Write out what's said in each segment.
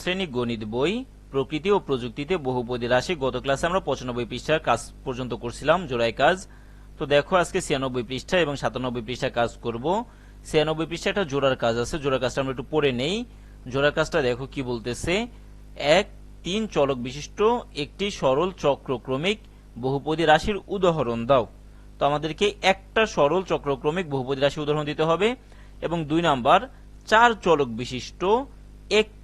শ্রেণী গণিত বই প্রকৃতি ও প্রযুক্তিতে বহুপদী রাশি। গত ক্লাসে আমরা 95 পৃষ্ঠার কাজ পর্যন্ত করছিলাম, জোড়ায় কাজ। তো দেখো আজকে 96 পৃষ্ঠা এবং 97 পৃষ্ঠা কাজ করব। 96 পৃষ্ঠা একটা জোড়ার কাজ আছে, জোড়ার কাজটা আমরা একটু পড়ে নেই। জোড়ার কাজটা দেখো কি বলতেছে। 3 চলক বিশিষ্ট একটি সরল চক্রক্রমিক বহুপদী রাশির উদাহরণ দাও। তো আমাদেরকে একটা সরল চক্রক্রমিক বহুপদী রাশির উদাহরণ দিতে হবে এবং 2 নাম্বার 4 চলক বিশিষ্ট একটি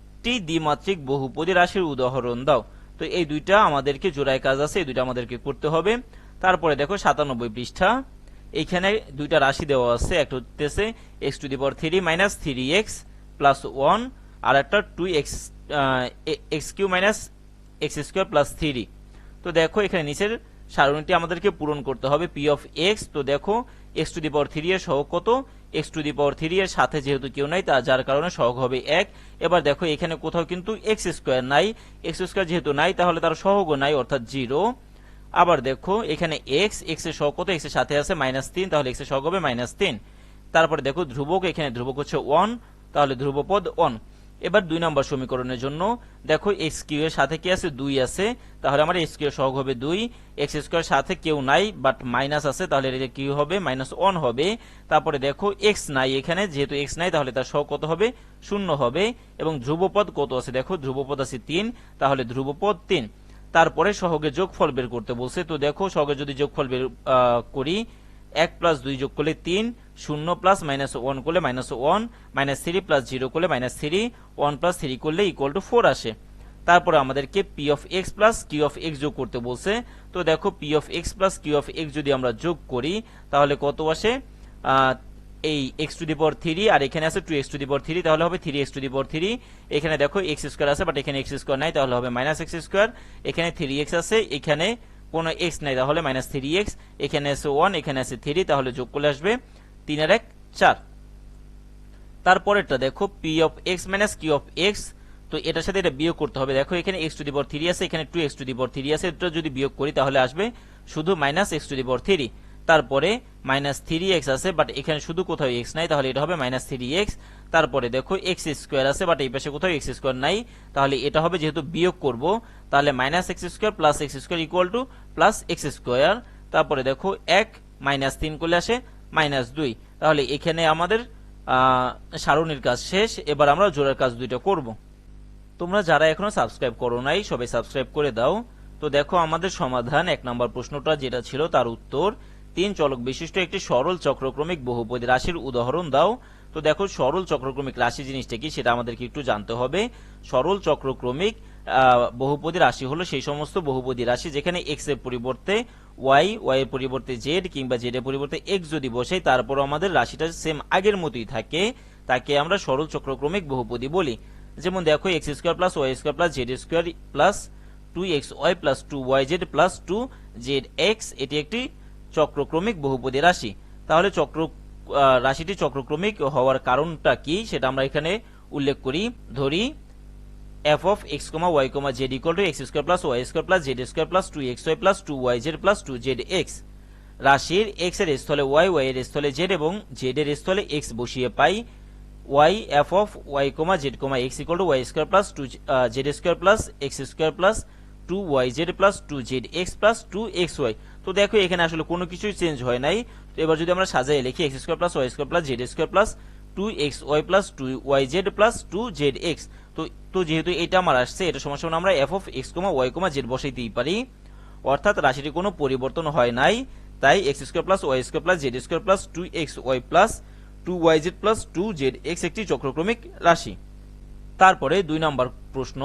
দ্বিমাত্রিক বহুপদী রাশির উদাহরণ দাও। তো এই দুইটা আমাদেরকে জোড়ায় কাজ আছে, এই দুইটা আমাদেরকে করতে হবে। তারপরে দেখো 97 পৃষ্ঠা, এইখানে দুইটা রাশি দেওয়া আছে, একটা হচ্ছে x⁻³ - 3x + 1 আর একটা 2x x³ - x² + 3। তো দেখো এখানে নিচের সারণীটি আমাদেরকে পূরণ করতে হবে p of x। তো দেখো x⁻³ এর সহগ কত? x⁻³ এর সাথে যেহেতু কেউ নাই যার কারণে সহগ হবে 1। এবার দেখো এখানে কোথাও কিন্তু x² নাই, x² যেহেতু নাই তাহলে তার সহগও নাই, অর্থাৎ 0। আবার দেখো এখানে x এর সহগ কত? x এর সাথে আছে -3, তাহলে x এর সহগ হবে -3। তারপরে দেখো ধ্রুবক, এখানে ধ্রুবক হচ্ছে 1, তাহলে ধ্রুবপদ 1। এবার 2 নম্বর সমীকরণের জন্য দেখো x³ এর সাথে কি আছে? 2 আছে, তাহলে আমার x³ এর সহগ হবে 2। x² এর সাথে কেউ নাই বাট মাইনাস আছে, তাহলে এটা কি হবে? -1 হবে। তারপরে দেখো x নাই, এখানে যেহেতু x নাই তাহলে তার সহগ কত হবে? 0 হবে। এবং ধ্রুবপদ কত আছে? দেখো ধ্রুবপদ আছে 3, তাহলে ধ্রুবপদ 3। তারপরে সহগের যোগফল বের করতে বলছে। তো দেখো সহগের যদি যোগফল বের করি, 1 + 2 যোগ করলে 3, 0 + -1 করলে -1, -3 + 0 করলে -3, 1 + 3 করলে = 4 আসে। তারপরে আমাদেরকে p of x + q of x যোগ করতে বলছে। তো দেখো p of x + q of x যদি আমরা যোগ করি তাহলে কত আসে? এই x⁻³ আর এখানে আছে 2x⁻³, তাহলে হবে 3x⁻³। এখানে দেখো x² আছে বাট এখানে x² নাই, তাহলে হবে -x²। এখানে 3x আছে, এখানে কোনো x নাই, তাহলে -3x। এখানে আছে 1, এখানে আছে 3, তাহলে যোগ করলে আসবে 3 আর 1 4। তারপরেরটা দেখো p of x - q of x। তো এটার সাথে এটা বিয়োগ করতে হবে। দেখো এখানে x⁻³ আছে, এখানে 2x⁻³ আছে, এটা যদি বিয়োগ করি তাহলে আসবে শুধু -x⁻³। তারপরে -3x আছে বাট এখানে শুধু কোথাও x নাই, তাহলে এটা হবে -3x। তারপরে দেখো x² আছে বাট এই পাশে কোথাও x² নাই, তাহলে এটা হবে, যেহেতু বিয়োগ করব তাহলে -x² + x² = +x²। তারপরে দেখো 1 - 3 করলে আসে -2। তাহলে এখানে আমাদের সারণীর কাজ শেষ। এবার আমরা জোড়ার কাজ দুইটা করব। তোমরা যারা এখনো সাবস্ক্রাইব করো নাই সবাই সাবস্ক্রাইব করে দাও। তো দেখো আমাদের সমাধান 1 নম্বর প্রশ্নটা যেটা ছিল তার উত্তর, 3 চলক বিশিষ্ট একটি সরল চক্রক্রমিক বহুপদী রাশির উদাহরণ দাও। তো দেখো সরল চক্রক্রমিক রাশি জিনিসটা কি সেটা আমাদেরকে একটু জানতে হবে। সরল চক্রক্রমিক বহুপদী রাশি হলো সেই সমস্ত বহুপদী রাশি যেখানে x এর পরিবর্তে y, y এর পরিবর্তে z কিংবা z এর পরিবর্তে x যদি বসাই তারপর আমাদের রাশিটা সেম আগের মতোই থাকে, তাকে আমরা সরল চক্রক্রমিক বহুপদী বলি। যেমন দেখো x² + y² + z² + 2xy + 2yz + 2zx, এটি একটি চক্রক্রমিক বহুপদী রাশি। তাহলে রাশিটি চক্রক্রমিক হওয়ার কারণটা কি সেটা আমরা এখানে উল্লেখ করি। ধরি f of x, y, z = x² + y² + z² + 2xy + 2yz + 2zx। রাশির x এর স্থলে y, y এর স্থলে z এবং z এর স্থলে x বসিয়ে পাই y f of y, z, x = y² + 2z² + x² + 2yz + 2zx + 2xy। তো দেখো এখানে আসলে কোনো কিছুই চেঞ্জ হয় নাই। তো এবার যদি আমরা সাজাই লিখি x² + y² + z² + 2xy + 2yz + 2zx। তো যেহেতু এটা আমার আসছে, এটা সমান আমরা f of x, y, z বসাইতেই পারি, অর্থাৎ রাশিটি কোনো পরিবর্তন হয় নাই। তাই x² + y² + z² + 2xy + 2yz + 2zx একটি চক্রক্রমিক রাশি। তারপরে 2 নম্বর প্রশ্ন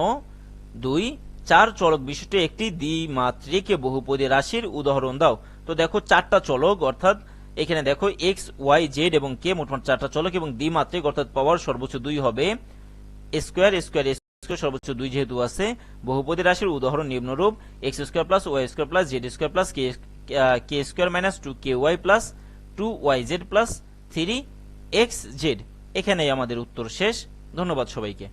2, 4 চলক বিশিষ্ট একটি দ্বিমাত্রিক বহুপদী রাশির উদাহরণ দাও। তো দেখো 4টা চলক, অর্থাৎ এখানে দেখো x, y, z এবং k, মোট 4টা চলক এবং দ্বিমাত্রিক অর্থাৎ পাওয়ার সর্বোচ্চ 2 হবে। স্কয়ার সর্বোচ্চ 2 যেহেতু আছে, বহুপদী রাশির উদাহরণ নিম্নরূপ: x² + y² + z² + k² - 2ky + 2yz + 3xz। এখানেই আমাদের উত্তর শেষ। ধন্যবাদ সবাইকে।